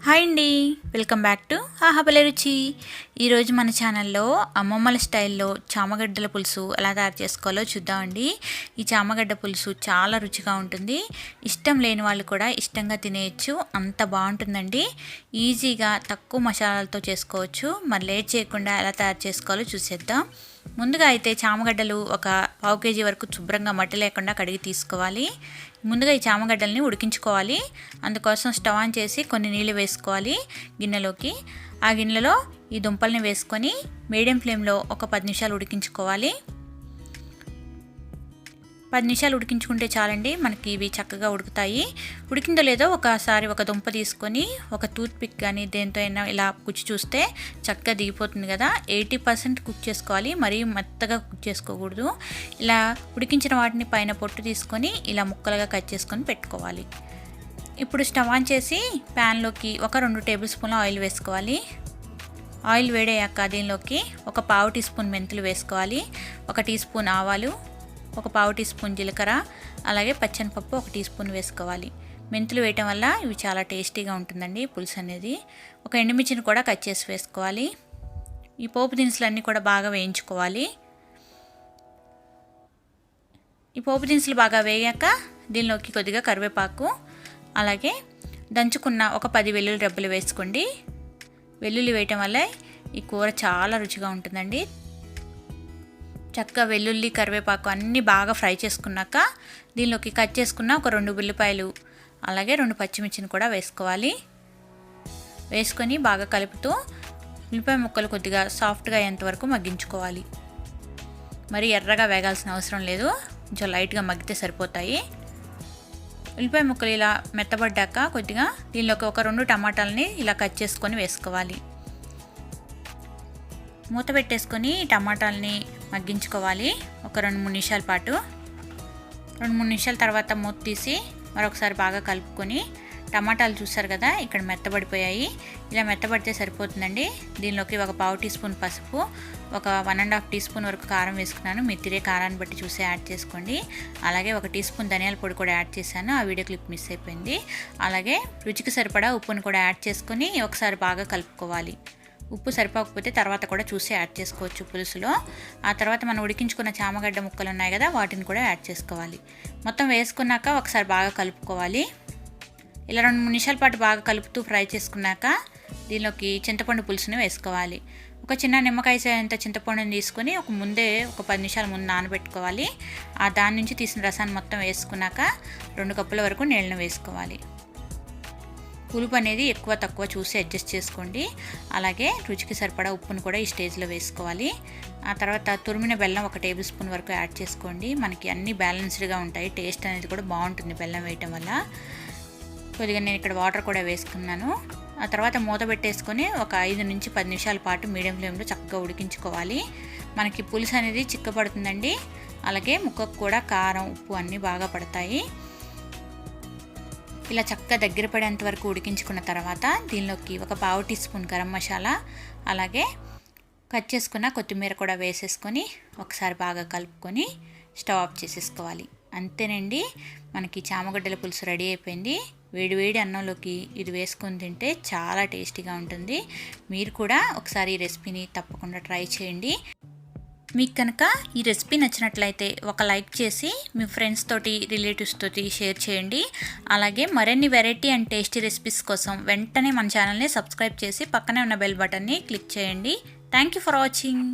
Hi అండి, welcome back to ఆహాబలే రుచి. ఈరోజు మన ఛానల్లో అమ్మమ్మల స్టైల్లో చామగడ్డల పులుసు ఎలా తయారు చేసుకోవాలో చూద్దామండి. ఈ చామగడ్డ పులుసు చాలా రుచిగా ఉంటుంది. ఇష్టం లేని వాళ్ళు కూడా ఇష్టంగా తినేయచ్చు, అంత బాగుంటుందండి. ఈజీగా తక్కువ మసాలాలతో చేసుకోవచ్చు. మరి లేట్ చేయకుండా ఎలా తయారు చేసుకోవాలో చూసేద్దాం. ముందుగా అయితే చామగడ్డలు ఒక పావు కేజీ వరకు శుభ్రంగా మట్టి లేకుండా కడిగి తీసుకోవాలి. ముందుగా ఈ చామగడ్డల్ని ఉడికించుకోవాలి. అందుకోసం స్టవ్ ఆన్ చేసి కొన్ని నీళ్ళు వేసుకోవాలి గిన్నెలోకి. ఆ గిన్నెలో ఈ దుంపల్ని వేసుకొని మీడియం ఫ్లేమ్లో ఒక 10 నిమిషాలు ఉడికించుకోవాలి. 10 నిమిషాలు ఉడికించుకుంటే చాలండి, మనకి ఇవి చక్కగా ఉడుకుతాయి. ఉడికిందో లేదో ఒకసారి ఒక దుంప తీసుకొని ఒక టూత్ పిక్ కానీ దేంతో అయినా ఇలా కుచ్చి చూస్తే చక్కగా దిగిపోతుంది కదా. 80% కుక్ చేసుకోవాలి, మరీ మెత్తగా కుక్ చేసుకోకూడదు. ఇలా ఉడికించిన వాటిని పైన పొట్టు తీసుకొని ఇలా ముక్కలుగా కట్ చేసుకొని పెట్టుకోవాలి. ఇప్పుడు స్టవ్ ఆన్ చేసి ప్యాన్లోకి ఒక 2 టేబుల్ స్పూన్ల ఆయిల్ వేసుకోవాలి. ఆయిల్ వేడయ్యాక దీనిలోకి ఒక పావు టీ స్పూన్ మెంతులు వేసుకోవాలి, 1 టీ స్పూన్ ఆవాలు, ఒక పావు టీ స్పూన్ జీలకర్ర, అలాగే పచ్చనిపప్పు 1 టీ స్పూన్ వేసుకోవాలి. మెంతులు వేయటం వల్ల ఇవి చాలా టేస్టీగా ఉంటుందండి పులుసు అనేది. ఒక ఎండుమిర్చిని కూడా కట్ చేసి వేసుకోవాలి. ఈ పోపు దినుసులన్నీ కూడా బాగా వేయించుకోవాలి. ఈ పోపు దినుసులు బాగా వేగాక దీనిలోకి కొద్దిగా కరివేపాకు, అలాగే దంచుకున్న ఒక 10 వెల్లుల్లి రెబ్బలు వేసుకోండి. వెల్లుల్లి వేయటం వల్ల ఈ కూర చాలా రుచిగా ఉంటుందండి. చక్కగా వెల్లుల్లి కరివేపాకు అన్నీ బాగా ఫ్రై చేసుకున్నాక దీనిలోకి కట్ చేసుకున్న ఒక 2 ఉల్లిపాయలు, అలాగే 2 పచ్చిమిర్చిని కూడా వేసుకోవాలి. వేసుకొని బాగా కలుపుతూ ఉల్లిపాయ ముక్కలు కొద్దిగా సాఫ్ట్గా అయ్యేంతవరకు మగ్గించుకోవాలి. మరి ఎర్రగా వేగాల్సిన అవసరం లేదు, కొంచెం లైట్గా మగ్గితే సరిపోతాయి. ఉల్లిపాయ ముక్కలు ఇలా మెత్తబడ్డాక కొద్దిగా దీనిలోకి ఒక 2 టమాటాలని ఇలా కట్ చేసుకొని వేసుకోవాలి. మూత పెట్టేసుకొని టమాటాలని మగ్గించుకోవాలి ఒక 2-3 నిమిషాల పాటు. 2-3 నిమిషాల తర్వాత మూత తీసి మరొకసారి బాగా కలుపుకొని, టమాటాలు చూసారు కదా ఇక్కడ మెత్తబడిపోయాయి, ఇలా మెత్తబడితే సరిపోతుందండి. దీనిలోకి ఒక పావు టీ స్పూన్ పసుపు, ఒక 1.5 టీ స్పూన్ వరకు కారం వేసుకున్నాను. మీరు తినే కారాన్ని బట్టి చూసి యాడ్ చేసుకోండి. అలాగే 1 టీ స్పూన్ ధనియాల పొడి కూడా యాడ్ చేశాను, ఆ వీడియో క్లిప్ మిస్ అయిపోయింది. అలాగే రుచికి సరిపడా ఉప్పును కూడా యాడ్ చేసుకొని ఒకసారి బాగా కలుపుకోవాలి. ఉప్పు సరిపోకపోతే తర్వాత కూడా చూసి యాడ్ చేసుకోవచ్చు పులుసులో. ఆ తర్వాత మనం ఉడికించుకున్న చామగడ్డ ముక్కలు ఉన్నాయి కదా, వాటిని కూడా యాడ్ చేసుకోవాలి. మొత్తం వేసుకున్నాక ఒకసారి బాగా కలుపుకోవాలి. ఇలా 2-3 నిమిషాల పాటు బాగా కలుపుతూ ఫ్రై చేసుకున్నాక దీనిలోకి చింతపండు పులుసుని వేసుకోవాలి. ఒక చిన్న నిమ్మకాయ అంత చింతపండుని తీసుకొని ముందే ఒక 10 నిమిషాల ముందు నానబెట్టుకోవాలి. దాని నుంచి తీసిన రసాన్ని మొత్తం వేసుకున్నాక 2 కప్పుల వరకు నీళ్ళని వేసుకోవాలి. పులుపు అనేది ఎక్కువ తక్కువ చూసి అడ్జస్ట్ చేసుకోండి. అలాగే రుచికి సరిపడా ఉప్పును కూడా ఈ స్టేజ్లో వేసుకోవాలి. ఆ తర్వాత తురిమిన బెల్లం 1 టేబుల్ స్పూన్ వరకు యాడ్ చేసుకోండి. మనకి అన్నీ బ్యాలెన్స్డ్గా ఉంటాయి, టేస్ట్ అనేది కూడా బాగుంటుంది బెల్లం వేయటం వల్ల. కొద్దిగా నేను ఇక్కడ వాటర్ కూడా వేసుకున్నాను. ఆ తర్వాత మూత పెట్టేసుకొని ఒక 5 నుంచి 10 నిమిషాల పాటు మీడియం ఫ్లేమ్లో చక్కగా ఉడికించుకోవాలి. మనకి పులుసు అనేది చిక్కబడుతుందండి. అలాగే ముక్కకు కూడా కారం ఉప్పు అన్నీ బాగా పడతాయి. ఇలా చక్కగా దగ్గర పడేంత వరకు ఉడికించుకున్న తర్వాత దీనిలోకి ఒక పావు టీ స్పూన్ గరం మసాలా, అలాగే కట్ చేసుకున్న కొత్తిమీర కూడా వేసేసుకొని ఒకసారి బాగా కలుపుకొని స్టవ్ ఆఫ్ చేసేసుకోవాలి. అంతేనండి, మనకి చామగడ్డల పులుసు రెడీ అయిపోయింది. వేడివేడి అన్నంలోకి ఇది వేసుకొని తింటే చాలా టేస్టీగా ఉంటుంది. మీరు కూడా ఒకసారి ఈ రెసిపీని తప్పకుండా ట్రై చేయండి. మీకు కనుక ఈ రెసిపీ నచ్చినట్లయితే ఒక లైక్ చేసి మీ ఫ్రెండ్స్ తోటి రిలేటివ్స్ తోటి షేర్ చేయండి. అలాగే మరిన్ని వెరైటీ అండ్ టేస్టీ రెసిపీస్ కోసం వెంటనే మన ఛానల్ని సబ్స్క్రైబ్ చేసి పక్కనే ఉన్న బెల్ బటన్ని క్లిక్ చేయండి. Thank you for watching.